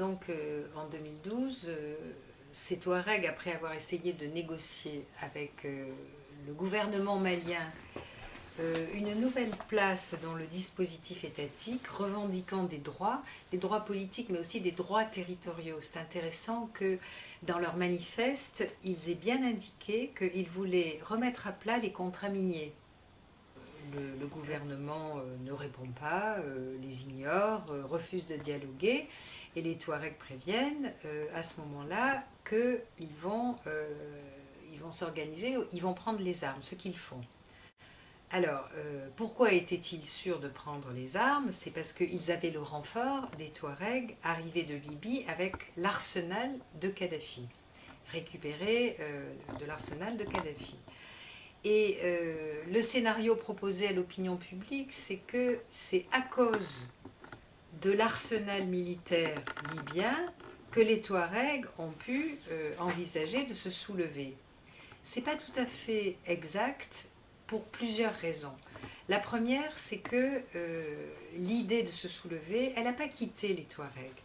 En 2012, ces Touaregs, après avoir essayé de négocier avec le gouvernement malien une nouvelle place dans le dispositif étatique, revendiquant des droits politiques, mais aussi des droits territoriaux. C'est intéressant que dans leur manifeste, ils aient bien indiqué qu'ils voulaient remettre à plat les contrats miniers. Le gouvernement ne répond pas, les ignore, refuse de dialoguer, et les Touaregs préviennent à ce moment-là qu'ils vont s'organiser, ils vont prendre les armes, ce qu'ils font. Alors, pourquoi étaient-ils sûrs de prendre les armes? C'est parce qu'ils avaient le renfort des Touaregs arrivés de Libye avec l'arsenal de Kadhafi, récupéré de l'arsenal de Kadhafi. Et le scénario proposé à l'opinion publique, c'est que c'est à cause de l'arsenal militaire libyen que les Touaregs ont pu envisager de se soulever. C'est pas tout à fait exact pour plusieurs raisons. La première, c'est que l'idée de se soulever, elle n'a pas quitté les Touaregs.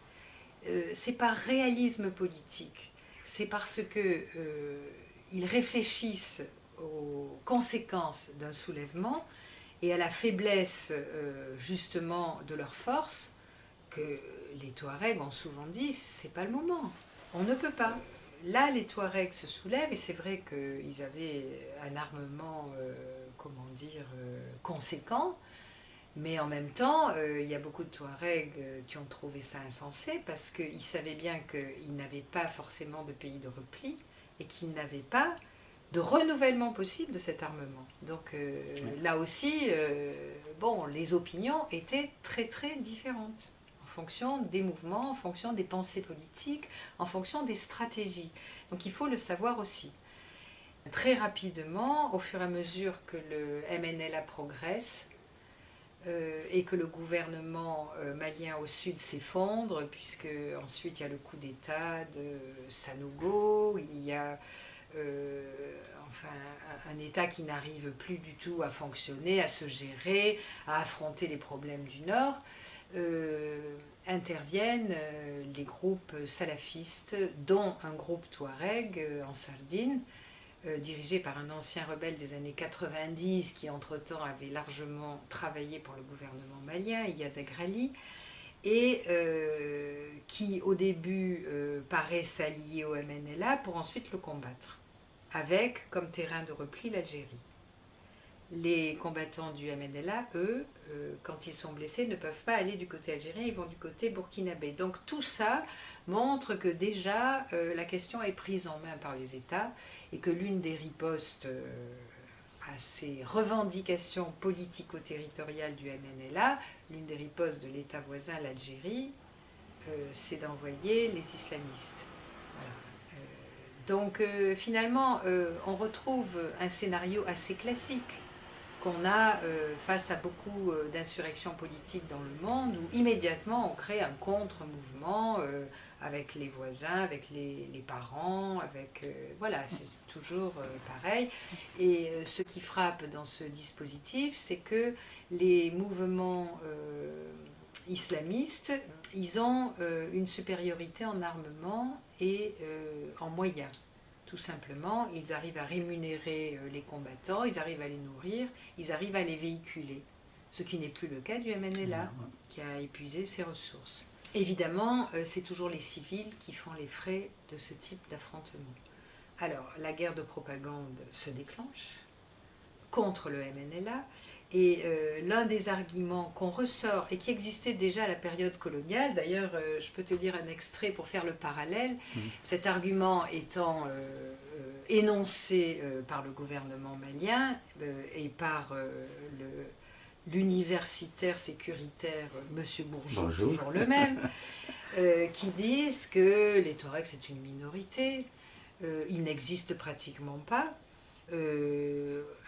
C'est par réalisme politique. C'est parce que ils réfléchissent aux conséquences d'un soulèvement et à la faiblesse justement de leur force que les Touaregs ont souvent dit c'est pas le moment, on ne peut pas. Là, les Touaregs se soulèvent et c'est vrai qu'ils avaient un armement, conséquent, mais en même temps, il y a beaucoup de Touaregs qui ont trouvé ça insensé parce qu'ils savaient bien qu'ils n'avaient pas forcément de pays de repli et qu'ils n'avaient pas de renouvellement possible de cet armement. Donc là aussi, les opinions étaient très très différentes en fonction des mouvements, en fonction des pensées politiques, en fonction des stratégies. Donc il faut le savoir aussi. Très rapidement, au fur et à mesure que le MNLA progresse et que le gouvernement malien au sud s'effondre, puisque ensuite il y a le coup d'État de Sanogo, il y a un État qui n'arrive plus du tout à fonctionner, à se gérer, à affronter les problèmes du Nord, interviennent les groupes salafistes, dont un groupe Touareg en Sardine, dirigé par un ancien rebelle des années 90 qui entre-temps avait largement travaillé pour le gouvernement malien, Iyad Agrali, et qui au début paraît s'allier au MNLA pour ensuite le combattre, avec comme terrain de repli l'Algérie. Les combattants du MNLA, eux, quand ils sont blessés, ne peuvent pas aller du côté algérien, ils vont du côté burkinabé. Donc tout ça montre que déjà la question est prise en main par les États et que l'une des ripostes à ces revendications politico-territoriales du MNLA, l'une des ripostes de l'État voisin, l'Algérie, c'est d'envoyer les islamistes. Voilà. Finalement, on retrouve un scénario assez classique qu'on a face à beaucoup d'insurrections politiques dans le monde, où immédiatement on crée un contre-mouvement avec les voisins, avec les parents, voilà, c'est toujours pareil. Et ce qui frappe dans ce dispositif, c'est que les mouvements islamistes, ils ont une supériorité en armement et en moyens. Tout simplement, ils arrivent à rémunérer les combattants, ils arrivent à les nourrir, ils arrivent à les véhiculer. Ce qui n'est plus le cas du MNLA, qui a épuisé ses ressources. Évidemment, c'est toujours les civils qui font les frais de ce type d'affrontement. Alors, la guerre de propagande se déclenche contre le MNLA, et l'un des arguments qu'on ressort et qui existait déjà à la période coloniale, d'ailleurs je peux te dire un extrait pour faire le parallèle, cet argument étant énoncé par le gouvernement malien et par l'universitaire sécuritaire Monsieur Bourgeot, toujours le même, qui disent que les Touaregs c'est une minorité, ils n'existent pratiquement pas.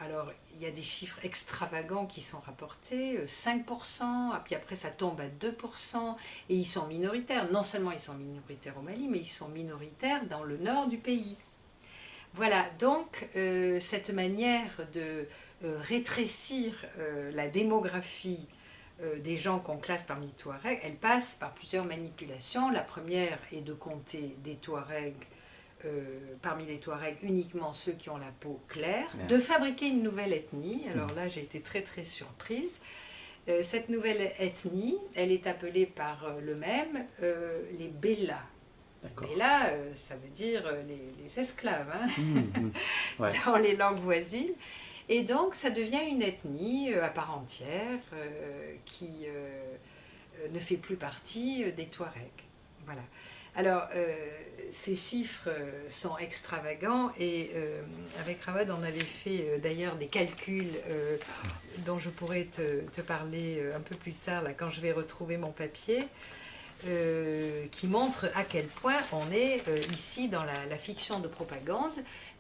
Alors, il y a des chiffres extravagants qui sont rapportés, 5%, puis après ça tombe à 2%, et ils sont minoritaires. Non seulement ils sont minoritaires au Mali, mais ils sont minoritaires dans le nord du pays. Voilà, donc cette manière de rétrécir la démographie des gens qu'on classe parmi les Touaregs, elle passe par plusieurs manipulations. La première est de compter des Touaregs, parmi les Touaregs uniquement ceux qui ont la peau claire, de fabriquer une nouvelle ethnie. Alors là, j'ai été très très surprise. Cette nouvelle ethnie, elle est appelée par le même les Bellas. Bella, ça veut dire les esclaves, hein, ouais. Dans les langues voisines. Et donc, ça devient une ethnie à part entière qui ne fait plus partie des Touaregs. Voilà. Alors, ces chiffres sont extravagants et avec Rawad, on avait fait d'ailleurs des calculs dont je pourrais te parler un peu plus tard, là, quand je vais retrouver mon papier. Qui montre à quel point on est ici dans la fiction de propagande,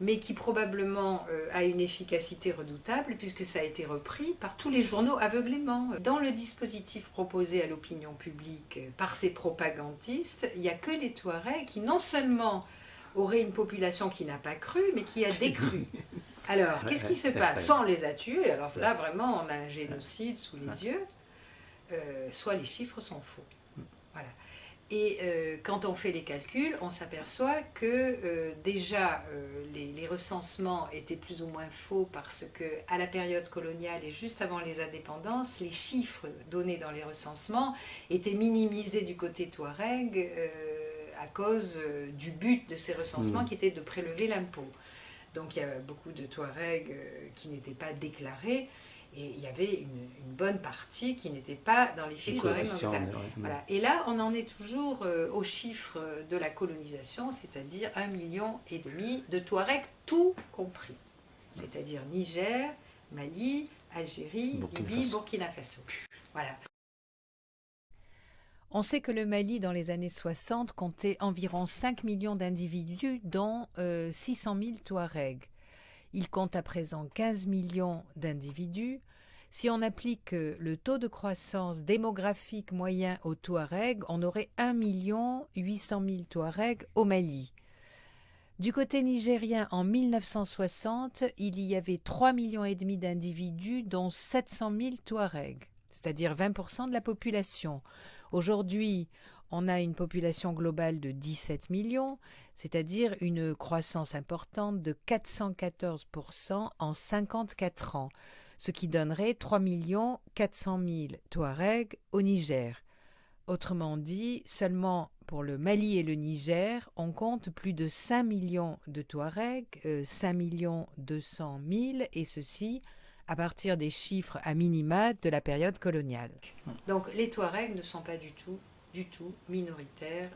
mais qui probablement a une efficacité redoutable puisque ça a été repris par tous les journaux aveuglément. Dans le dispositif proposé à l'opinion publique par ces propagandistes, il n'y a que les Touaregs qui non seulement auraient une population qui n'a pas cru, mais qui a décru. Alors, qu'est-ce qui se passe? Soit on les a tués, alors là vraiment on a un génocide sous les yeux, soit les chiffres sont faux. Voilà. Et quand on fait les calculs, on s'aperçoit que déjà les recensements étaient plus ou moins faux parce que à la période coloniale et juste avant les indépendances, les chiffres donnés dans les recensements étaient minimisés du côté touareg à cause du but de ces recensements qui était de prélever l'impôt. Donc il y a beaucoup de Touaregs qui n'étaient pas déclarés. Et il y avait une bonne partie qui n'était pas dans les fiches Touaregs. Voilà. Et là, on en est toujours aux chiffres de la colonisation, c'est-à-dire 1,5 million de Touaregs, tout compris. C'est-à-dire Niger, Mali, Algérie, Libye, Burkina Faso. Voilà. On sait que le Mali, dans les années 60, comptait environ 5 millions d'individus, dont 600 000 Touaregs. Il compte à présent 15 millions d'individus. Si on applique le taux de croissance démographique moyen aux Touaregs, on aurait 1 800 000 Touaregs au Mali. Du côté nigérien, en 1960, il y avait 3,5 millions d'individus, dont 700 000 Touaregs, c'est-à-dire 20% de la population. Aujourd'hui, on a une population globale de 17 millions, c'est-à-dire une croissance importante de 414% en 54 ans, ce qui donnerait 3 400 000 Touaregs au Niger. Autrement dit, seulement pour le Mali et le Niger, on compte plus de 5 millions de Touaregs, 5 200 000, et ceci à partir des chiffres à minima de la période coloniale. Donc les Touaregs ne sont pas du tout minoritaires,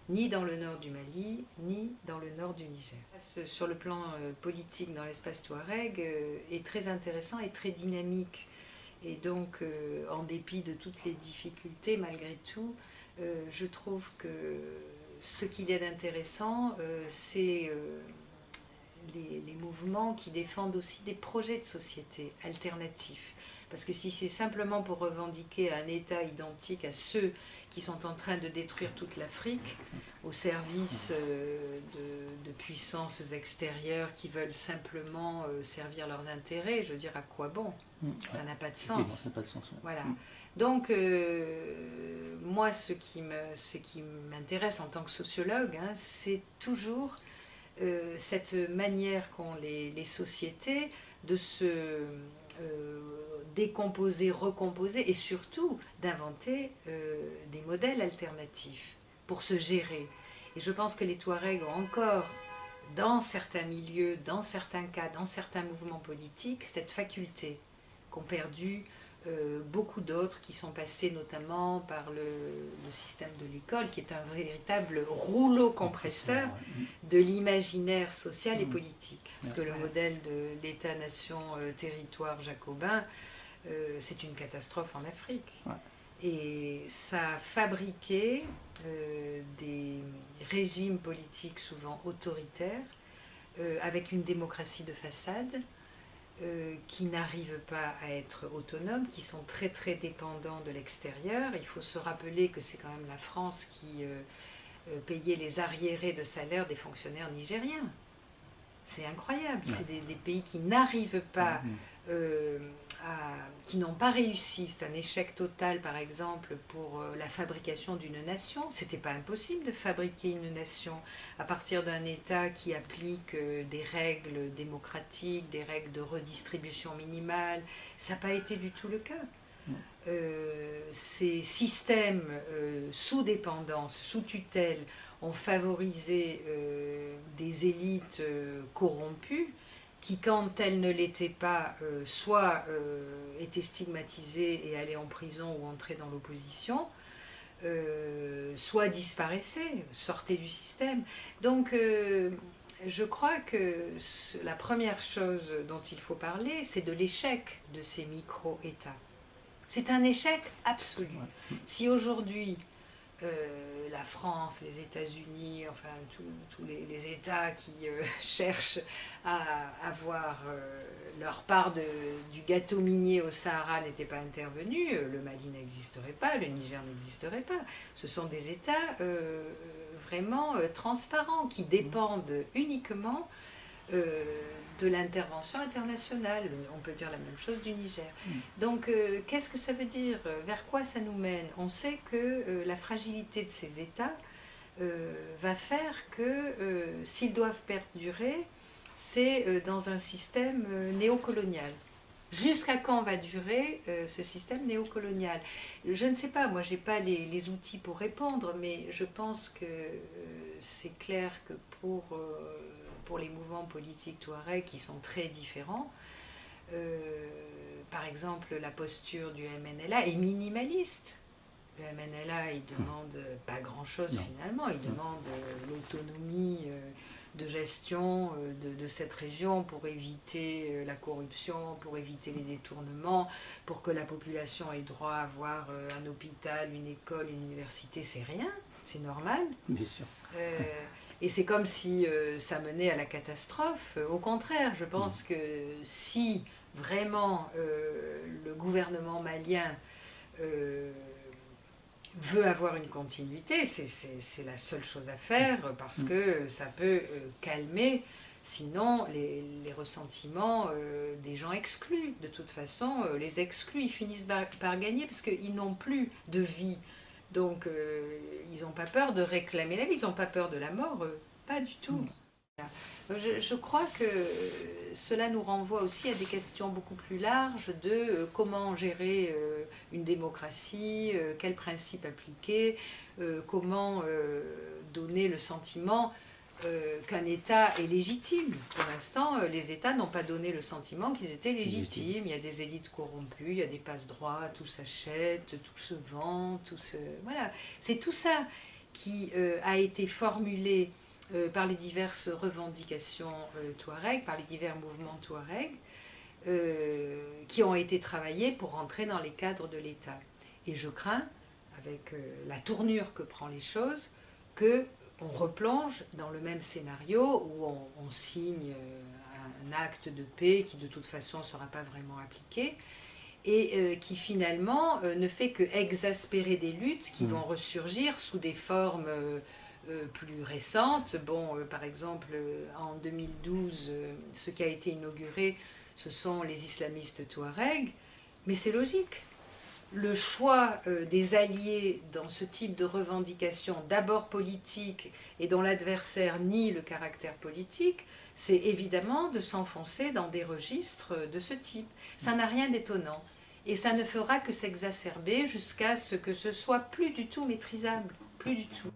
ni dans le nord du Mali, ni dans le nord du Niger. Sur le plan politique dans l'espace Touareg est très intéressant et très dynamique. Et donc, en dépit de toutes les difficultés, malgré tout, je trouve que ce qu'il y a d'intéressant, c'est les mouvements qui défendent aussi des projets de société alternatifs. Parce que si c'est simplement pour revendiquer un État identique à ceux qui sont en train de détruire toute l'Afrique, au service de puissances extérieures qui veulent simplement servir leurs intérêts, je veux dire, à quoi bon? Ça n'a pas de sens. Ça n'a pas de sens. Voilà. Donc, moi, ce qui m'intéresse en tant que sociologue, hein, c'est toujours cette manière qu'ont les sociétés de se décomposer, recomposer et surtout d'inventer des modèles alternatifs pour se gérer. Et je pense que les Touaregs ont encore, dans certains milieux, dans certains cas, dans certains mouvements politiques, cette faculté qu'ont perdu beaucoup d'autres qui sont passés notamment par le système de l'école, qui est un véritable rouleau compresseur de l'imaginaire social et politique. Parce que le modèle de l'État-nation territoire jacobin, c'est une catastrophe en Afrique. Et ça a fabriqué des régimes politiques souvent autoritaires, avec une démocratie de façade, qui n'arrivent pas à être autonomes, qui sont très très dépendants de l'extérieur. Il faut se rappeler que c'est quand même la France qui payait les arriérés de salaire des fonctionnaires nigériens. C'est incroyable, c'est des pays qui n'arrivent pas qui n'ont pas réussi. C'est un échec total, par exemple, pour la fabrication d'une nation. C'était pas impossible de fabriquer une nation à partir d'un État qui applique des règles démocratiques, des règles de redistribution minimale. Ça n'a pas été du tout le cas. Ces systèmes sous dépendance, sous tutelle, ont favorisé des élites corrompues qui, quand elles ne l'étaient pas, soit étaient stigmatisées et allaient en prison ou entraient dans l'opposition, soit disparaissaient, sortaient du système. Donc je crois que la première chose dont il faut parler, c'est de l'échec de ces micro-États. C'est un échec absolu. Ouais. Si aujourd'hui, la France, les États-Unis, enfin tous les États qui cherchent à avoir leur part du gâteau minier au Sahara n'étaient pas intervenus, le Mali n'existerait pas, le Niger n'existerait pas. Ce sont des États vraiment transparents qui dépendent uniquement de l'intervention internationale. On peut dire la même chose du Niger. Donc, qu'est-ce que ça veut dire? Vers quoi ça nous mène? On sait que la fragilité de ces États va faire que, s'ils doivent perdurer, c'est dans un système néocolonial. Jusqu'à quand va durer ce système néocolonial? Je ne sais pas, moi j'ai pas les outils pour répondre, mais je pense que c'est clair que pour les mouvements politiques touaregs qui sont très différents, par exemple la posture du MNLA est minimaliste. Le MNLA, il demande pas grand-chose finalement, il demande l'autonomie de gestion de cette région pour éviter la corruption, pour éviter les détournements, pour que la population ait droit à avoir un hôpital, une école, une université, c'est rien, c'est normal. Bien sûr. Et c'est comme si ça menait à la catastrophe. Au contraire, je pense que si vraiment le gouvernement malien veut avoir une continuité, c'est la seule chose à faire parce que ça peut calmer sinon les ressentiments des gens exclus. De toute façon, les exclus, ils finissent par gagner parce qu'ils n'ont plus de vie. Donc, ils n'ont pas peur de réclamer la vie, ils n'ont pas peur de la mort, pas du tout. Je crois que cela nous renvoie aussi à des questions beaucoup plus larges de comment gérer une démocratie, quels principes appliquer, comment donner le sentiment qu'un État est légitime. Pour l'instant, les États n'ont pas donné le sentiment qu'ils étaient légitimes. Il y a des élites corrompues, il y a des passe-droits, tout s'achète, tout se vend, voilà. C'est tout ça qui a été formulé par les diverses revendications touareg, par les divers mouvements touareg, qui ont été travaillés pour rentrer dans les cadres de l'État. Et je crains, avec la tournure que prend les choses, qu'on replonge dans le même scénario où on signe un acte de paix qui de toute façon ne sera pas vraiment appliqué et qui finalement ne fait que exaspérer des luttes qui vont ressurgir sous des formes plus récentes. Bon, par exemple, en 2012, ce qui a été inauguré, ce sont les islamistes touaregs, mais c'est logique. Le choix des alliés dans ce type de revendication, d'abord politique et dont l'adversaire nie le caractère politique, c'est évidemment de s'enfoncer dans des registres de ce type. Ça n'a rien d'étonnant. Et ça ne fera que s'exacerber jusqu'à ce que ce soit plus du tout maîtrisable. Plus du tout.